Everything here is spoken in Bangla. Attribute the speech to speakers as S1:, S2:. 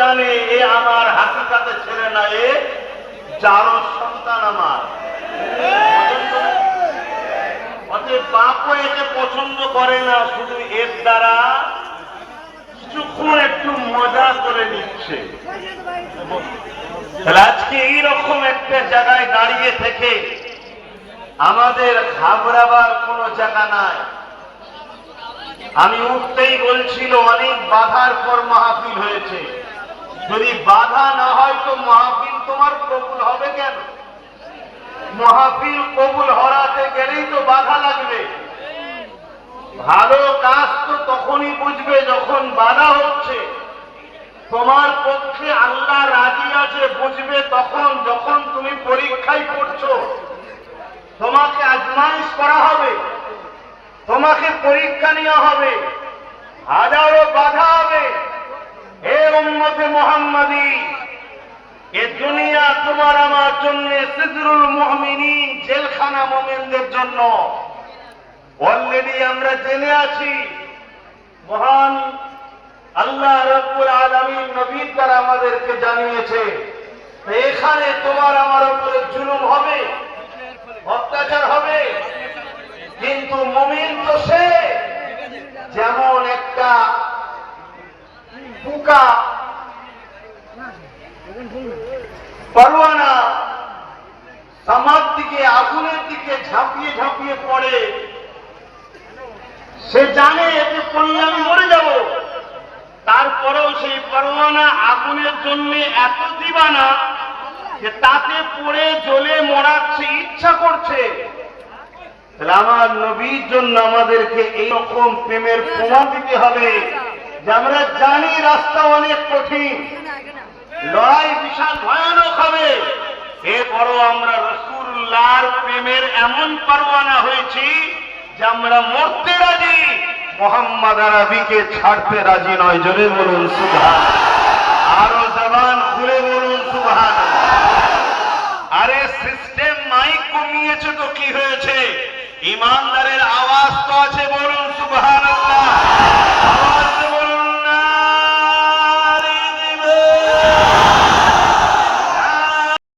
S1: জানে এ আমার হাকিকাতে ছেলে না, এ জারজ সন্তান আমার। অতএব বাপও একে পছন্দ করে না, শুধু এর দ্বারা কিছুক্ষণ একটু মজা করে নিচ্ছে। আজকে এইরকম একটা জায়গায় দাঁড়িয়ে থেকে আমাদের ঘাবড়াবার কোনো জায়গা নাই। আমি উঠতেই বলছিল অনেক বাধার পর মাহফিল হয়েছে। যদি বাধা না হয় তো মাহফিল তোমার কবুল হবে কেন? মাহফিল কবুল হওয়াতে গেলেই তো বাধা লাগবে। ভালো কাজ তো তখনই বুঝবে যখন বাধা হচ্ছে। তোমার পক্ষে আল্লাহ রাজি আছে বুঝবে তখন, যখন তুমি পরীক্ষায় পড়ছো, তোমাকে আজমাইশ করা হবে, তোমাকে পরীক্ষা নেওয়া হবে, হাজারো বাধা হবে। হে উম্মতে মুহাম্মাদি, এ দুনিয়া তোমার আমার জন্য সিজরুল মুমিনিন, জেলখানা মুমিনদের জন্য। অলরেডি আমরা জেনে আছি, মহান আল্লাহ রাব্বুল আলামিন নবীর দ্বারা আমাদেরকে জানিয়েছে এখানে তোমার আমার উপরে জুলুম হবে, অত্যাচার হবে। কিন্তু মুমিন তো সে যেমন একটা পোকা পরোয়ানা সামার দিকে, আগুনের দিকে ঝাঁপিয়ে ঝাঁপিয়ে পড়ে, সে জানে এতে পড়লে আমি মরে যাব, তারপরেও সেই পরোয়ানা আগুনের জন্য এত দিবানা যে তাতে পড়ে জ্বলে মরাচ্ছে, ইচ্ছা করছে। আমার নবীর জন্য আমাদেরকে এইরকম প্রেমের প্রমাণ দিতে হবে যে আমরা জানি রাস্তা অনেক কঠিন, লড়াই বিশাল ভয়ানক হবে, এরপরও আমরা রাসূলুল্লাহর প্রেমের এমন পরোয়ানা হয়েছি যে আমরা মরতে রাজি, মুহাম্মদ আরবিকে ছাড়তে রাজি নয়। জোরে বলুন সুবহানাল্লাহ, আরো জবান খুলে বলুন সুবহানাল্লাহ। আরে সিস্টেম মাইক কমিয়েছে তো কি হয়েছে? ইমানদারের আওয়াজ